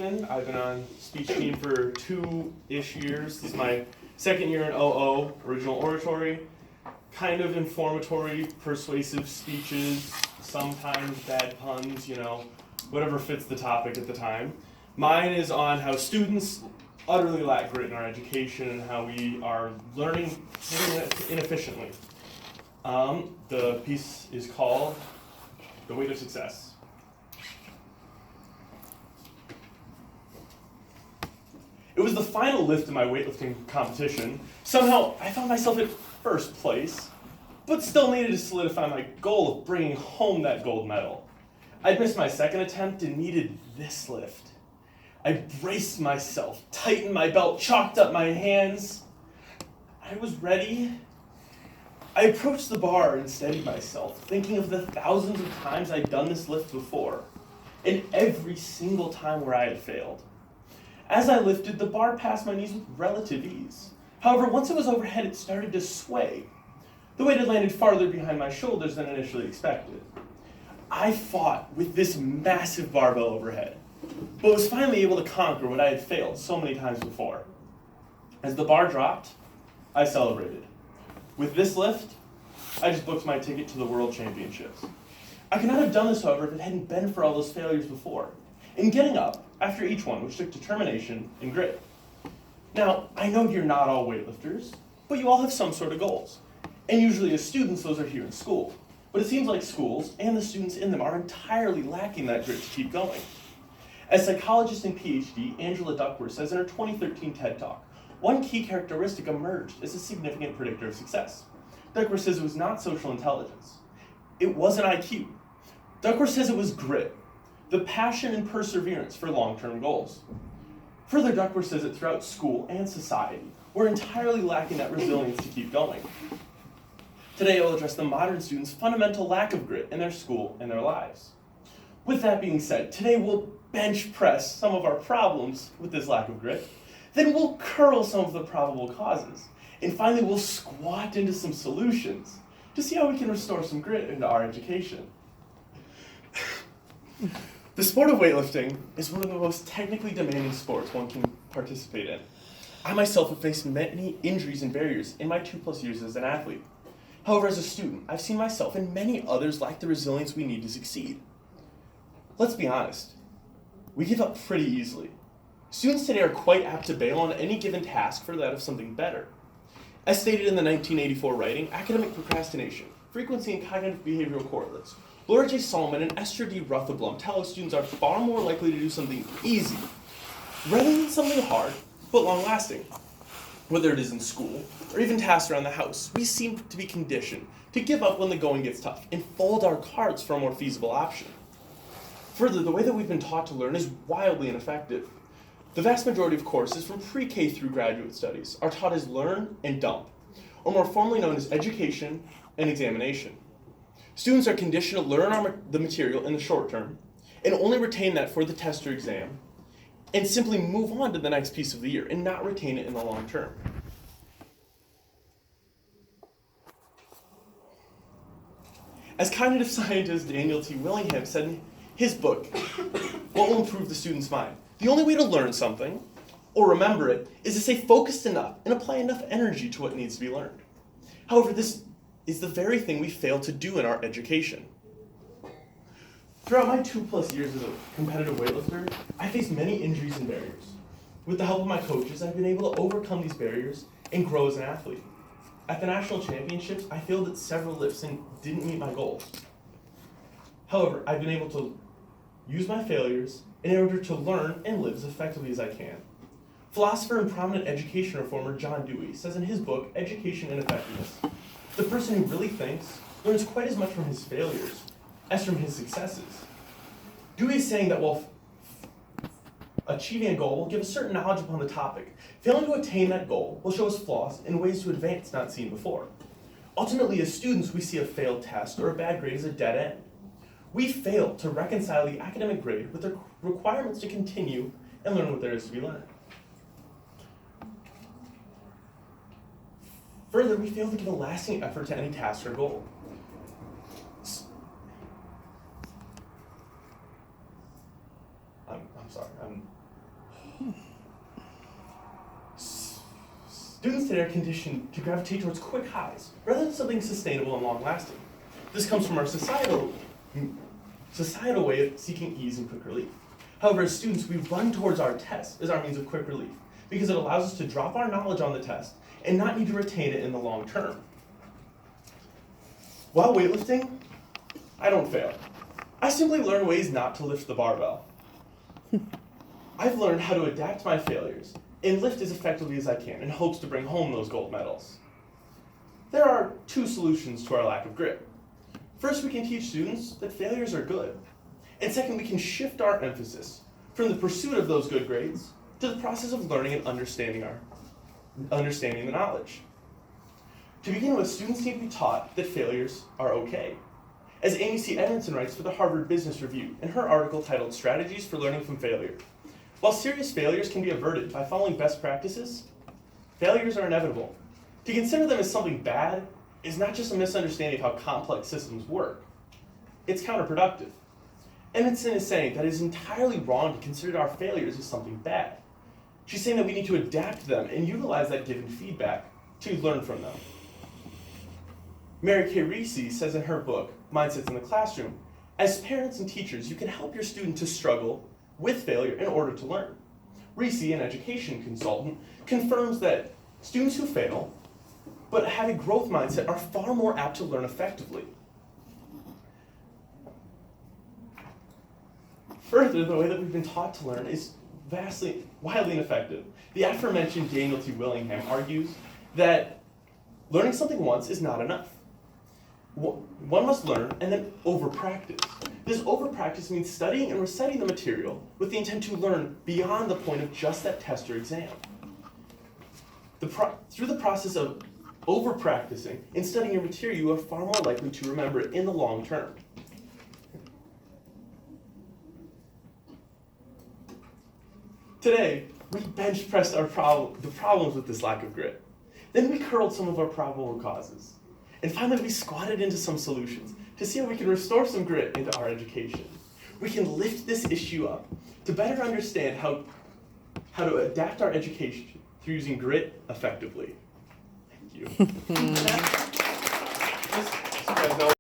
Ethan. I've been on speech team for 2-ish years. This is my second year in OO, original oratory. Kind of informatory, persuasive speeches, sometimes bad puns, whatever fits the topic at the time. Mine is on how students utterly lack grit in our education and how we are learning inefficiently. The piece is called The Weight of Success. It was the final lift in my weightlifting competition. Somehow, I found myself at first place, but still needed to solidify my goal of bringing home that gold medal. I'd missed my second attempt and needed this lift. I braced myself, tightened my belt, chalked up my hands. I was ready. I approached the bar and steadied myself, thinking of the thousands of times I'd done this lift before, and every single time where I had failed. As I lifted, the bar passed my knees with relative ease. However, once it was overhead, it started to sway. The weight had landed farther behind my shoulders than initially expected. I fought with this massive barbell overhead, but was finally able to conquer what I had failed so many times before. As the bar dropped, I celebrated. With this lift, I just booked my ticket to the World Championships. I could not have done this, however, if it hadn't been for all those failures before. In getting up after each one, which took determination and grit. Now, I know you're not all weightlifters, but you all have some sort of goals. And usually as students, those are here in school. But it seems like schools and the students in them are entirely lacking that grit to keep going. As psychologist and PhD Angela Duckworth says in her 2013 TED Talk, one key characteristic emerged as a significant predictor of success. Duckworth says it was not social intelligence. It wasn't IQ. Duckworth says it was grit, the passion and perseverance for long-term goals. Further, Duckworth says that throughout school and society, we're entirely lacking that resilience to keep going. Today, I will address the modern students' fundamental lack of grit in their school and their lives. With that being said, today we'll bench press some of our problems with this lack of grit, then we'll curl some of the probable causes, and finally we'll squat into some solutions to see how we can restore some grit into our education. The sport of weightlifting is one of the most technically demanding sports one can participate in. I myself have faced many injuries and barriers in my 2+ years as an athlete. However, as a student, I've seen myself and many others lack the resilience we need to succeed. Let's be honest, we give up pretty easily. Students today are quite apt to bail on any given task for that of something better. As stated in the 1984 writing, Academic Procrastination, Frequency and Cognitive Behavioral Correlates, Laura J. Solomon and Esther D. Rutherblum tell us students are far more likely to do something easy rather than something hard but long-lasting. Whether it is in school or even tasks around the house, we seem to be conditioned to give up when the going gets tough and fold our cards for a more feasible option. Further, the way that we've been taught to learn is wildly ineffective. The vast majority of courses from pre-K through graduate studies are taught as learn and dump, or more formally known as education and examination. Students are conditioned to learn the material in the short term and only retain that for the test or exam, and simply move on to the next piece of the year and not retain it in the long term. As cognitive scientist Daniel T. Willingham said in his book, What Will Improve the Student's Mind? The only way to learn something, or remember it, is to stay focused enough and apply enough energy to what needs to be learned. However, this is the very thing we fail to do in our education. Throughout my 2+ years as a competitive weightlifter, I faced many injuries and barriers. With the help of my coaches, I've been able to overcome these barriers and grow as an athlete. At the national championships, I failed at several lifts and didn't meet my goals. However, I've been able to use my failures in order to learn and live as effectively as I can. Philosopher and prominent education reformer John Dewey says in his book, Education and Effectiveness, the person who really thinks learns quite as much from his failures as from his successes. Dewey is saying that while achieving a goal will give us certain knowledge upon the topic, failing to attain that goal will show us flaws and ways to advance not seen before. Ultimately, as students, we see a failed test or a bad grade as a dead end. We fail to reconcile the academic grade with the requirements to continue and learn what there is to be learned. Further, we fail to give a lasting effort to any task or goal. I'm sorry, Students today are conditioned to gravitate towards quick highs rather than something sustainable and long-lasting. This comes from our societal way of seeking ease and quick relief. However, as students, we run towards our test as our means of quick relief because it allows us to drop our knowledge on the test and not need to retain it in the long term. While weightlifting, I don't fail. I simply learn ways not to lift the barbell. I've learned how to adapt my failures and lift as effectively as I can in hopes to bring home those gold medals. There are two solutions to our lack of grit. First, we can teach students that failures are good. And second, we can shift our emphasis from the pursuit of those good grades to the process of learning and understanding the knowledge. To begin with, students need to be taught that failures are okay. As Amy C. Edmondson writes for the Harvard Business Review in her article titled Strategies for Learning from Failure, while serious failures can be averted by following best practices, failures are inevitable. To consider them as something bad is not just a misunderstanding of how complex systems work, it's counterproductive. Edmondson is saying that it is entirely wrong to consider our failures as something bad. She's saying that we need to adapt them and utilize that given feedback to learn from them. Mary Kay Reese says in her book, Mindsets in the Classroom, as parents and teachers, you can help your student to struggle with failure in order to learn. Reese, an education consultant, confirms that students who fail but have a growth mindset are far more apt to learn effectively. Further, the way that we've been taught to learn is wildly ineffective. The aforementioned Daniel T. Willingham argues that learning something once is not enough. One must learn and then over-practice. This over-practice means studying and reciting the material with the intent to learn beyond the point of just that test or exam. Through the process of over-practicing and studying your material, you are far more likely to remember it in the long term. Today, we bench pressed the problems with this lack of grit. Then we curled some of our probable causes. And finally, we squatted into some solutions to see how we can restore some grit into our education. We can lift this issue up to better understand how to adapt our education through using grit effectively. Thank you.